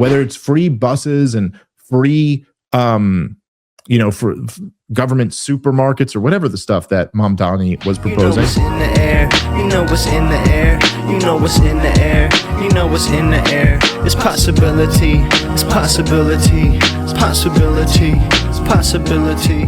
whether it's free buses and free, for government supermarkets or whatever the stuff that Mamdani was proposing. You know what's in the air, you know what's in the air, you know what's in the air, you know what's in the air. It's possibility, it's possibility, it's possibility, it's possibility.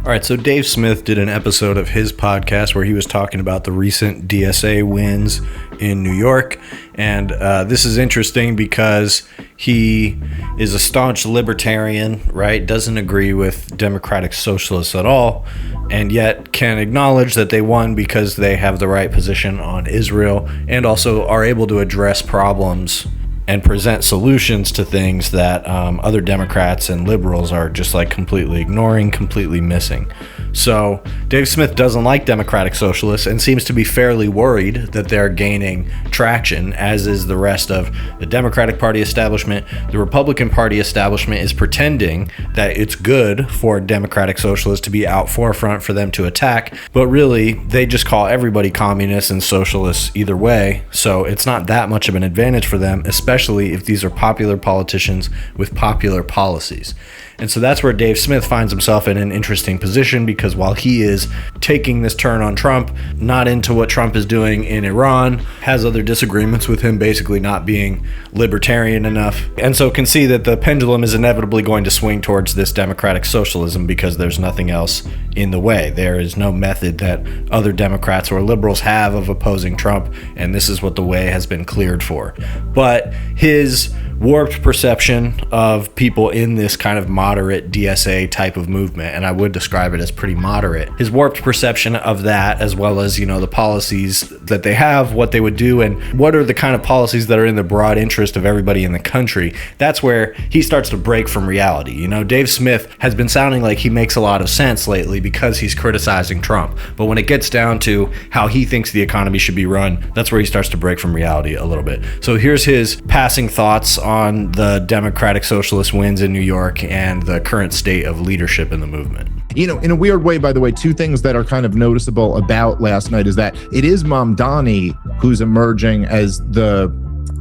All right, so Dave Smith did an episode of his podcast where he was talking about the recent DSA wins in New York. And this is interesting because he is a staunch libertarian, right? Doesn't agree with democratic socialists at all, and yet can acknowledge that they won because they have the right position on Israel and also are able to address problems and present solutions to things that other Democrats and liberals are just like completely ignoring, completely missing. So Dave Smith doesn't like democratic socialists and seems to be fairly worried that they're gaining traction, as is the rest of the Democratic Party establishment. The Republican Party establishment is pretending that it's good for democratic socialists to be out forefront for them to attack, but really they just call everybody communists and socialists either way. So it's not that much of an advantage for them, especially if these are popular politicians with popular policies. And so that's where Dave Smith finds himself in an interesting position, because while he is taking this turn on Trump, not into what Trump is doing in Iran, has other disagreements with him basically not being libertarian enough, and so can see that the pendulum is inevitably going to swing towards this democratic socialism because there's nothing else in the way. There is no method that other Democrats or liberals have of opposing Trump, and this is what the way has been cleared for. But his warped perception of people in this kind of moderate DSA type of movement, and I would describe it as pretty moderate, his warped perception of that, as well as, the policies that they have, what they would do, and what are the kind of policies that are in the broad interest of everybody in the country, that's where he starts to break from reality. Dave Smith has been sounding like he makes a lot of sense lately because he's criticizing Trump, but when it gets down to how he thinks the economy should be run, that's where he starts to break from reality a little bit. So here's his passing thoughts on the Democratic Socialist wins in New York and the current state of leadership in the movement. In a weird way, by the way, two things that are kind of noticeable about last night is that it is Mamdani who's emerging as the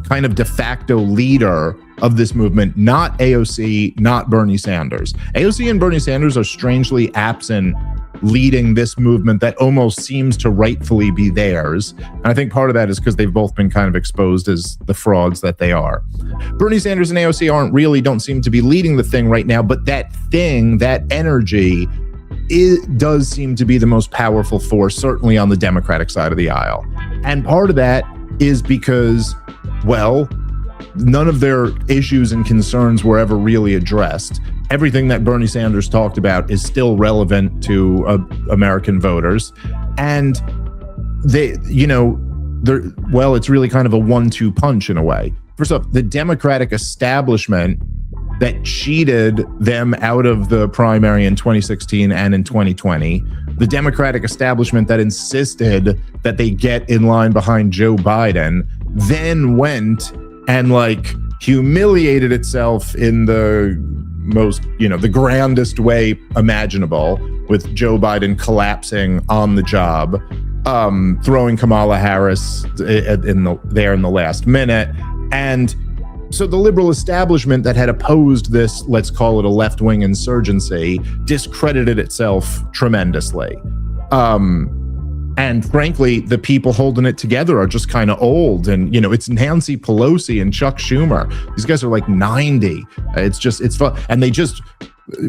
kind of de facto leader of this movement, not AOC, not Bernie Sanders. AOC and Bernie Sanders are strangely absent leading this movement that almost seems to rightfully be theirs. And I think part of that is because they've both been kind of exposed as the frauds that they are. Bernie Sanders and AOC don't seem to be leading the thing right now, but that thing, that energy, it does seem to be the most powerful force, certainly on the Democratic side of the aisle. And part of that is because, well, none of their issues and concerns were ever really addressed. Everything that Bernie Sanders talked about is still relevant to American voters. And they, it's really kind of a 1-2 punch in a way. First off, the Democratic establishment that cheated them out of the primary in 2016 and in 2020, the Democratic establishment that insisted that they get in line behind Joe Biden, then went and humiliated itself in the most, the grandest way imaginable, with Joe Biden collapsing on the job, throwing Kamala Harris in the last minute. And so the liberal establishment that had opposed this, let's call it a left-wing insurgency, discredited itself tremendously. And frankly, the people holding it together are just kind of old. And, it's Nancy Pelosi and Chuck Schumer. These guys are 90. It's fun. And they just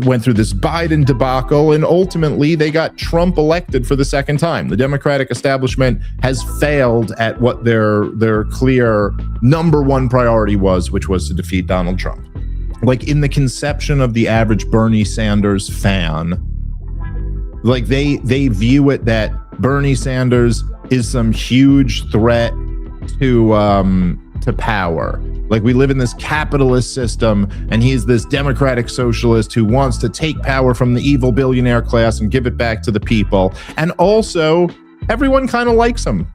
went through this Biden debacle, and ultimately they got Trump elected for the second time. The Democratic establishment has failed at what their clear number one priority was, which was to defeat Donald Trump. In the conception of the average Bernie Sanders fan, they view it that Bernie Sanders is some huge threat to power. We live in this capitalist system, and he's this democratic socialist who wants to take power from the evil billionaire class and give it back to the people. And also, everyone kind of likes him.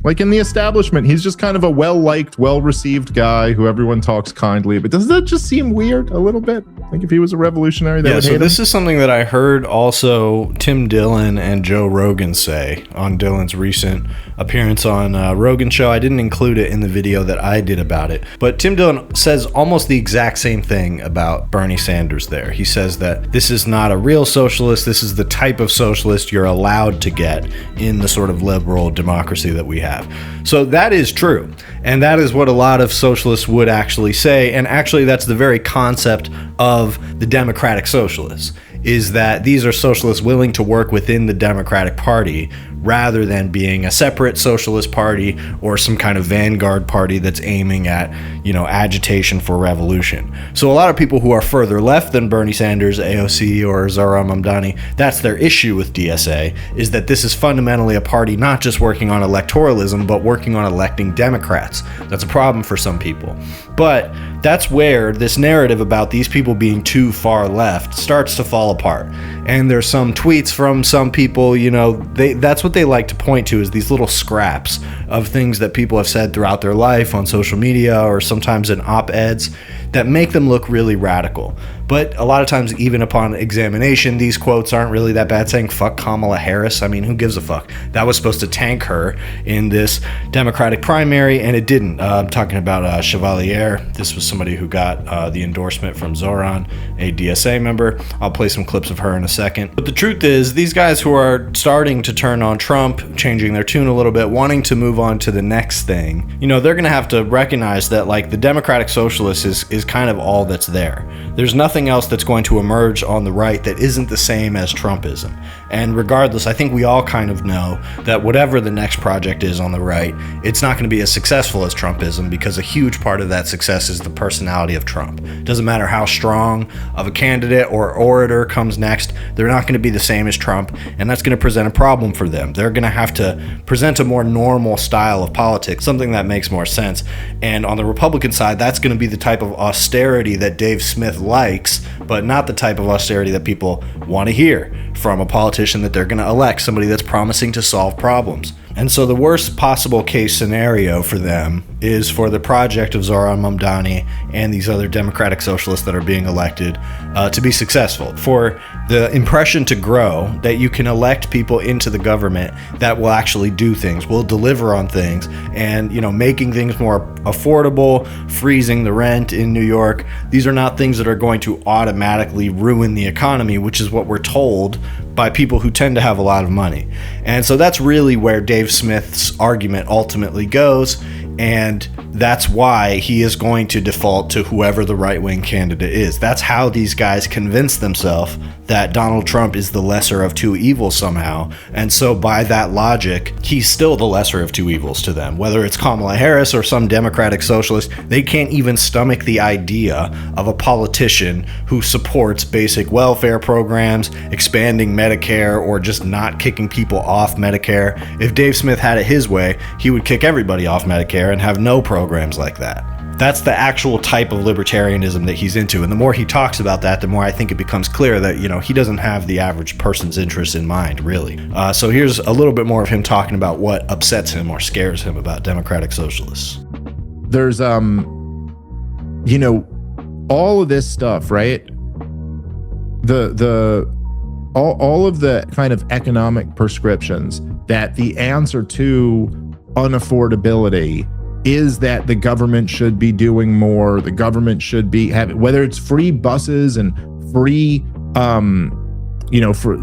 In the establishment, he's just kind of a well-liked, well-received guy who everyone talks kindly. But doesn't that just seem weird a little bit? Think if he was a revolutionary, they would so hate this him? is something that I heard also Tim Dillon and Joe Rogan say on Dillon's recent appearance on Rogan's show. I didn't include it in the video that I did about it, but Tim Dillon says almost the exact same thing about Bernie Sanders there. He says that this is not a real socialist. This is the type of socialist you're allowed to get in the sort of liberal democracy that we have. So that is true. And that is what a lot of socialists would actually say. And actually, that's the very concept of the democratic socialists, is that these are socialists willing to work within the Democratic Party rather than being a separate socialist party or some kind of vanguard party that's aiming at, agitation for revolution. So a lot of people who are further left than Bernie Sanders, AOC, or Zohran Mamdani, that's their issue with DSA, is that this is fundamentally a party not just working on electoralism, but working on electing Democrats. That's a problem for some people. But that's where this narrative about these people being too far left starts to fall apart. And there's some tweets from some people, that's what they like to point to, is these little scraps of things that people have said throughout their life on social media or sometimes in op-eds that make them look really radical. But a lot of times, even upon examination, these quotes aren't really that bad, saying fuck Kamala Harris. I mean, who gives a fuck? That was supposed to tank her in this Democratic primary, and it didn't. I'm talking about Chevalier. This was somebody who got the endorsement from Zohran, a DSA member. I'll play some clips of her in a second. But the truth is, these guys who are starting to turn on Trump, changing their tune a little bit, wanting to move on to the next thing, they're going to have to recognize that, like, the Democratic Socialist is kind of all that's there. There's nothing else that's going to emerge on the right that isn't the same as Trumpism. And regardless, I think we all kind of know that whatever the next project is on the right, it's not going to be as successful as Trumpism, because a huge part of that success is the personality of Trump. It doesn't matter how strong of a candidate or orator comes next, they're not going to be the same as Trump, and that's going to present a problem for them. They're going to have to present a more normal style of politics, something that makes more sense. And on the Republican side, that's going to be the type of austerity that Dave Smith likes, but not the type of austerity that people want to hear from a politician that they're going to elect, somebody that's promising to solve problems. And so the worst possible case scenario for them is for the project of Zohran Mamdani and these other democratic socialists that are being elected to be successful. For the impression to grow that you can elect people into the government that will actually do things, will deliver on things, and making things more affordable, freezing the rent in New York. These are not things that are going to automatically ruin the economy, which is what we're told by people who tend to have a lot of money. And so that's really where Dave Smith's argument ultimately goes, and that's why he is going to default to whoever the right-wing candidate is. That's how these guys convince themselves that Donald Trump is the lesser of two evils somehow. And so by that logic, he's still the lesser of two evils to them. Whether it's Kamala Harris or some democratic socialist, they can't even stomach the idea of a politician who supports basic welfare programs, expanding Medicare, or just not kicking people off Medicare. If Dave Smith had it his way, he would kick everybody off Medicare and have no programs like that. That's the actual type of libertarianism that he's into. And the more he talks about that, the more I think it becomes clear that, he doesn't have the average person's interest in mind, really. So here's a little bit more of him talking about what upsets him or scares him about democratic socialists. There's, all of this stuff, right? All of the kind of economic prescriptions that the answer to unaffordability is that the government should be doing more. The government should be having, whether it's free buses and free, for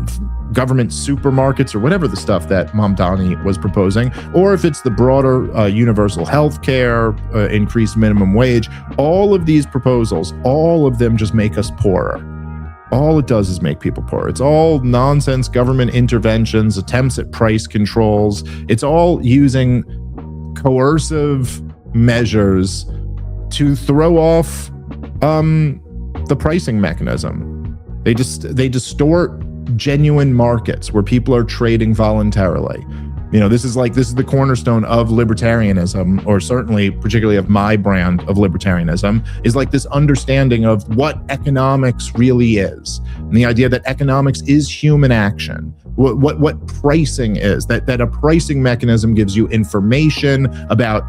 government supermarkets or whatever the stuff that Mamdani was proposing, or if it's the broader universal health care, increased minimum wage, all of these proposals, all of them just make us poorer. All it does is make people poor. It's all nonsense government interventions, attempts at price controls. It's all using coercive measures to throw off the pricing mechanism. They distort genuine markets where people are trading voluntarily. This is the cornerstone of libertarianism, or certainly particularly of my brand of libertarianism, is like this understanding of what economics really is, and the idea that economics is human action. What pricing is, that a pricing mechanism gives you information about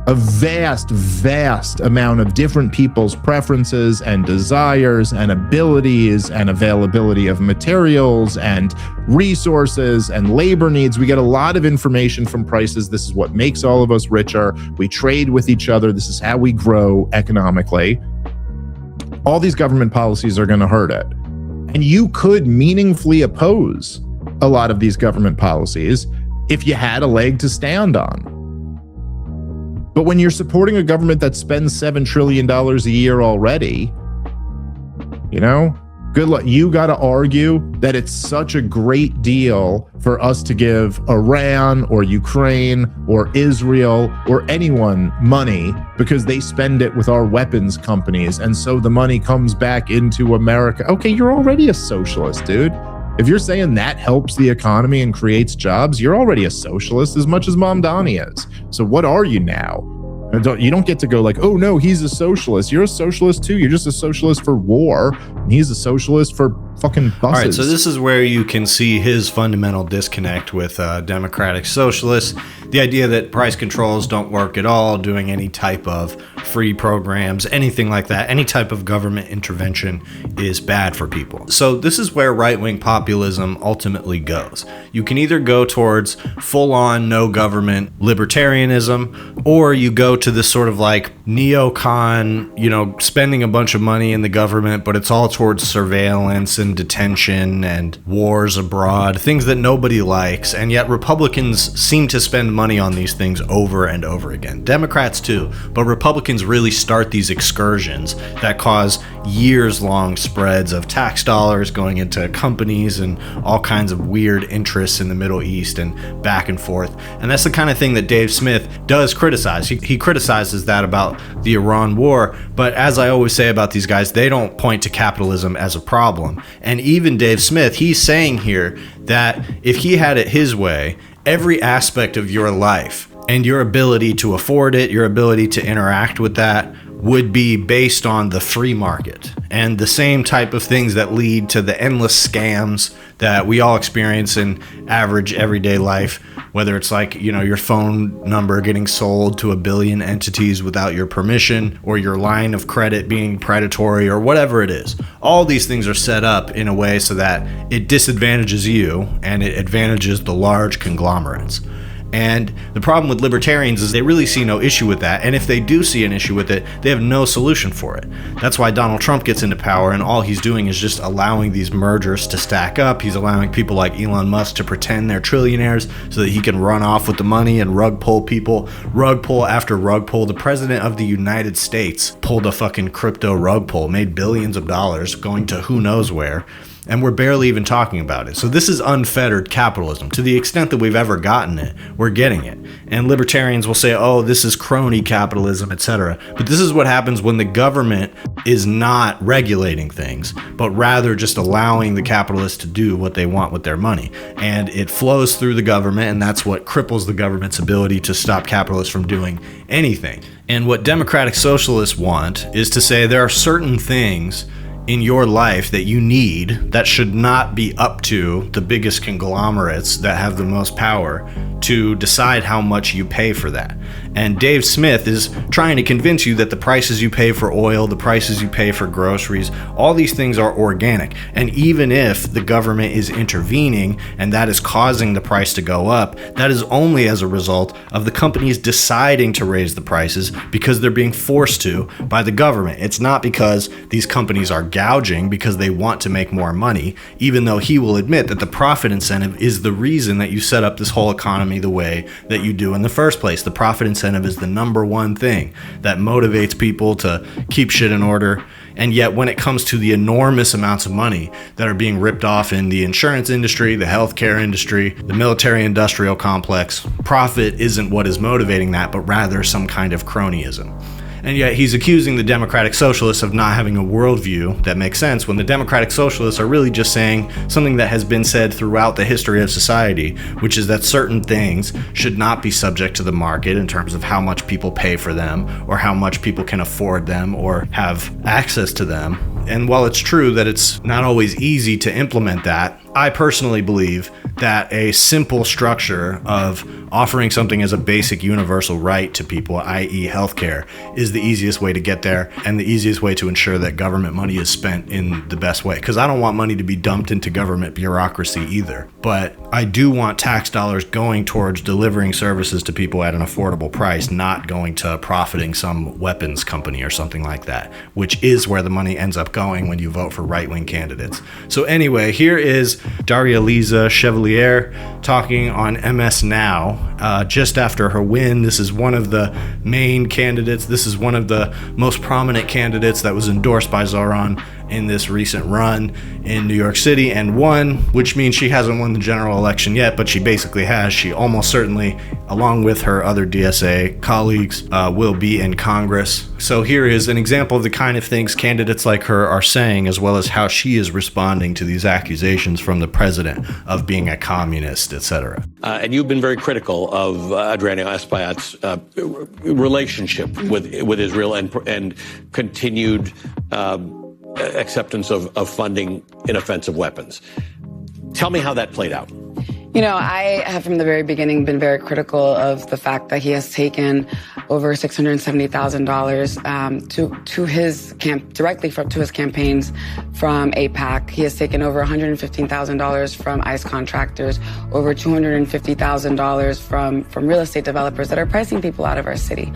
a vast amount of different people's preferences and desires and abilities and availability of materials and resources and labor needs. We get a lot of information from prices. This is what makes all of us richer. We trade with each other. This is how we grow economically. All these government policies are going to hurt it. And you could meaningfully oppose a lot of these government policies if you had a leg to stand on. But when you're supporting a government that spends $7 trillion a year already, you know, good luck. You got to argue that it's such a great deal for us to give Iran or Ukraine or Israel or anyone money because they spend it with our weapons companies. And so the money comes back into America. Okay, you're already a socialist, dude. If you're saying that helps the economy and creates jobs, you're already a socialist as much as Mamdani is. So what are you now? You don't get to go like, oh no, he's a socialist. You're a socialist too. You're just a socialist for war. And he's a socialist for fucking buses. All right, so this is where you can see his fundamental disconnect with democratic socialists. The idea that price controls don't work at all, doing any type of free programs, anything like that, any type of government intervention is bad for people. So this is where right-wing populism ultimately goes. You can either go towards full-on no government libertarianism, or you go to this sort of like neocon, you know, spending a bunch of money in the government, but it's all towards surveillance and detention and wars abroad, things that nobody likes. And yet Republicans seem to spend money on these things over and over again. Democrats too, but Republicans really start these excursions that cause years-long spreads of tax dollars going into companies and all kinds of weird interests in the Middle East and back and forth. And that's the kind of thing that Dave Smith does criticize. He criticizes that about the Iran war, but as I always say about these guys, they don't point to capitalism as a problem. And even Dave Smith, he's saying here that if he had it his way, every aspect of your life and your ability to afford it, your ability to interact with that, would be based on the free market and the same type of things that lead to the endless scams that we all experience in average everyday life, whether it's like, you know, your phone number getting sold to 1 billion entities without your permission, or your line of credit being predatory, or whatever it is. All these things are set up in a way so that it disadvantages you and it advantages the large conglomerates. And the problem with libertarians is they really see no issue with that. And if they do see an issue with it, they have no solution for it. That's why Donald Trump gets into power, and all he's doing is just allowing these mergers to stack up. He's allowing people like Elon Musk to pretend they're trillionaires so that he can run off with the money and rug pull people. Rug pull after rug pull. The president of the United States pulled a fucking crypto rug pull, made billions of dollars going to who knows where. And we're barely even talking about it. So this is unfettered capitalism. To the extent that we've ever gotten it, we're getting it. And libertarians will say, oh, this is crony capitalism, etc. But this is what happens when the government is not regulating things, but rather just allowing the capitalists to do what they want with their money. And it flows through the government, and that's what cripples the government's ability to stop capitalists from doing anything. And what democratic socialists want is to say there are certain things in your life that you need that should not be up to the biggest conglomerates that have the most power to decide how much you pay for that. And Dave Smith is trying to convince you that the prices you pay for oil, the prices you pay for groceries, all these things are organic. And even if the government is intervening and that is causing the price to go up, that is only as a result of the companies deciding to raise the prices because they're being forced to by the government. It's not because these companies are gouging because they want to make more money, even though he will admit that the profit incentive is the reason that you set up this whole economy the way that you do in the first place. The profit incentive is the number one thing that motivates people to keep shit in order. And yet when it comes to the enormous amounts of money that are being ripped off in the insurance industry, the healthcare industry, the military industrial complex, profit isn't what is motivating that, but rather some kind of cronyism. And yet he's accusing the democratic socialists of not having a worldview that makes sense, when the democratic socialists are really just saying something that has been said throughout the history of society, which is that certain things should not be subject to the market in terms of how much people pay for them, or how much people can afford them, or have access to them. And while it's true that it's not always easy to implement that, I personally believe that a simple structure of offering something as a basic universal right to people, i.e. healthcare, is the easiest way to get there and the easiest way to ensure that government money is spent in the best way. Because I don't want money to be dumped into government bureaucracy either. But I do want tax dollars going towards delivering services to people at an affordable price, not going to profiting some weapons company or something like that, which is where the money ends up going when you vote for right-wing candidates. So anyway, here is Daria Liza Chevalier talking on MS Now just after her win. This is one of the main candidates. This is one of the most prominent candidates that was endorsed by Zohran in this recent run in New York City and won, which means she hasn't won the general election yet, but she basically has. She almost certainly, along with her other DSA colleagues, will be in Congress. So here is an example of the kind of things candidates like her are saying, as well as how she is responding to these accusations from the president of being a communist, etc. And you've been very critical of Adriana Espaillat's relationship with Israel and continued acceptance of funding inoffensive weapons. Tell me how that played out. You know, I have from the very beginning been very critical of the fact that he has taken over $670,000 to his directly to his campaigns from AIPAC. He has taken over $115,000 from ICE contractors, over $250,000 from real estate developers that are pricing people out of our city.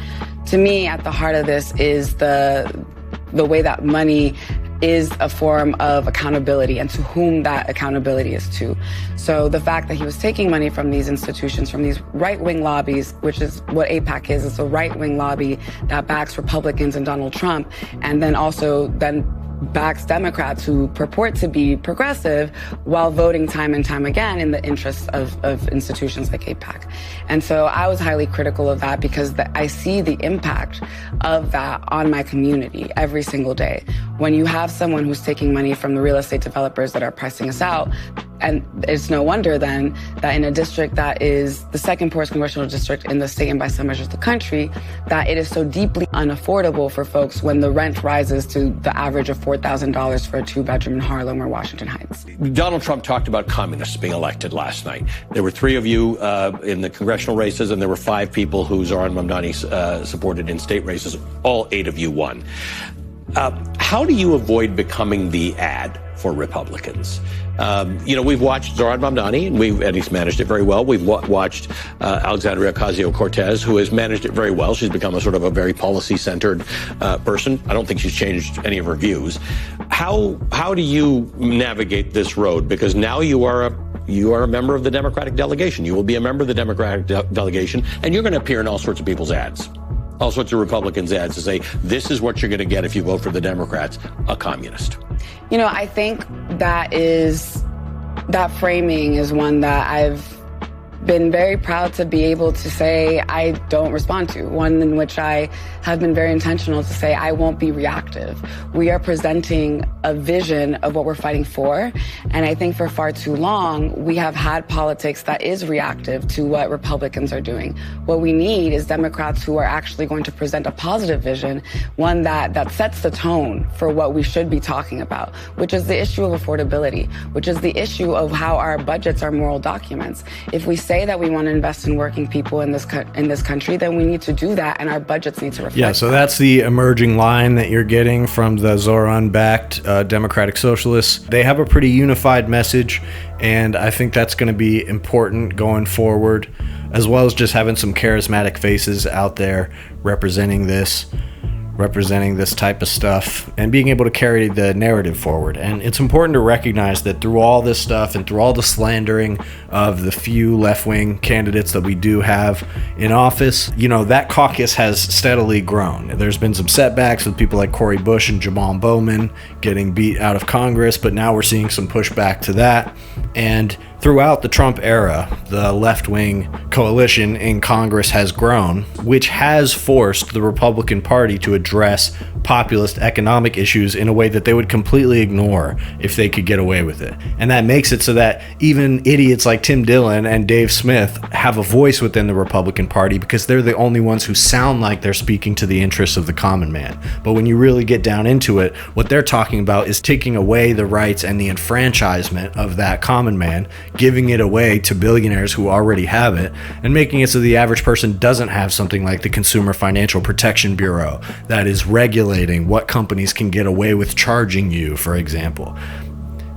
To me, at the heart of this is the way that money is a form of accountability and to whom that accountability is to. So the fact that he was taking money from these institutions, from these right-wing lobbies, which is what AIPAC is, it's a right-wing lobby that backs Republicans and Donald Trump, and then also backs Democrats who purport to be progressive while voting time and time again in the interests of institutions like AIPAC. And so I was highly critical of that because I see the impact of that on my community every single day. When you have someone who's taking money from the real estate developers that are pricing us out, and it's no wonder then that in a district that is the second poorest congressional district in the state and by some measures the country, that it is so deeply unaffordable for folks when the rent rises to the average of $4,000 for a two-bedroom in Harlem or Washington Heights. Donald Trump talked about communists being elected last night. There were 3 of you in the congressional races, and there were 5 people who Zohran Mamdani supported in state races. All 8 of you won. How do you avoid becoming the ad for Republicans? We've watched Zohran Mamdani, and he's managed it very well. We've watched Alexandria Ocasio-Cortez, who has managed it very well. She's become a sort of a very policy-centered person. I don't think she's changed any of her views. How do you navigate this road? Because now you are a member of the Democratic delegation. You will be a member of the Democratic delegation, and you're going to appear in all sorts of people's ads. All sorts of Republicans' ads to say, this is what you're going to get if you vote for the Democrats, a communist. You know, I think that framing is one that I've been very proud to be able to say I don't respond to. One in which I have been very intentional to say I won't be reactive. We are presenting a vision of what we're fighting for. And I think for far too long, we have had politics that is reactive to what Republicans are doing. What we need is Democrats who are actually going to present a positive vision, one that sets the tone for what we should be talking about, which is the issue of affordability, which is the issue of how our budgets are moral documents. If we say that we want to invest in working people in this country, then we need to do that, and our budgets need to reflect. Yeah, so that's the emerging line that you're getting from the Zohran-backed Democratic Socialists. They have a pretty unified message, and I think that's going to be important going forward, as well as just having some charismatic faces out there representing this type of stuff and being able to carry the narrative forward. And it's important to recognize that through all this stuff and through all the slandering of the few left-wing candidates that we do have in office, that caucus has steadily grown. There's been some setbacks with people like Cori Bush and Jamal Bowman getting beat out of Congress, but now we're seeing some pushback to that. And throughout the Trump era, the left-wing coalition in Congress has grown, which has forced the Republican Party to address populist economic issues in a way that they would completely ignore if they could get away with it. And that makes it so that even idiots like Tim Dillon and Dave Smith have a voice within the Republican Party because they're the only ones who sound like they're speaking to the interests of the common man. But when you really get down into it, what they're talking about is taking away the rights and the enfranchisement of that common man, giving it away to billionaires who already have it, and making it so the average person doesn't have something like the Consumer Financial Protection Bureau that is regulating what companies can get away with charging you, for example.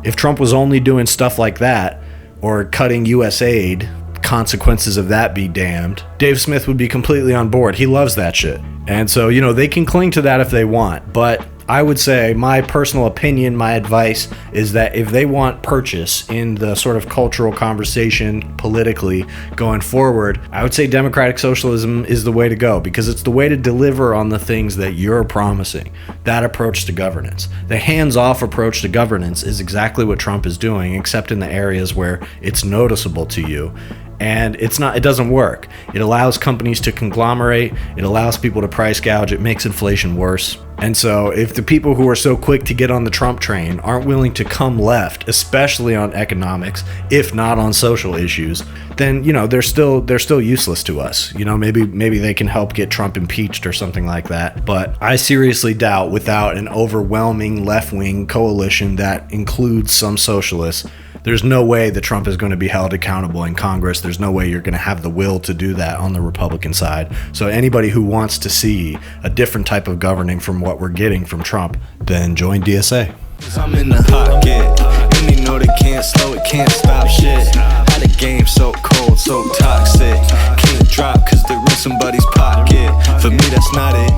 If Trump was only doing stuff like that, or cutting US aid, consequences of that be damned, Dave Smith would be completely on board. He loves that shit. And so, they can cling to that if they want, but I would say my personal opinion, my advice is that if they want purchase in the sort of cultural conversation politically going forward, I would say democratic socialism is the way to go because it's the way to deliver on the things that you're promising. That approach to governance. The hands-off approach to governance is exactly what Trump is doing, except in the areas where it's noticeable to you. And it doesn't work. It allows companies to conglomerate. It allows people to price gouge. It makes inflation worse. And so if the people who are so quick to get on the Trump train aren't willing to come left, especially on economics, if not on social issues, then, they're still useless to us. Maybe they can help get Trump impeached or something like that. But I seriously doubt without an overwhelming left-wing coalition that includes some socialists, there's no way that Trump is going to be held accountable in Congress. There's no way you're going to have the will to do that on the Republican side. So anybody who wants to see a different type of governing from what we're getting from Trump, then join DSA. I'm in the pocket, and they know they can't slow it, can't stop shit. How the game so cold, so toxic, can't drop cause they're in somebody's pocket. For me that's not it.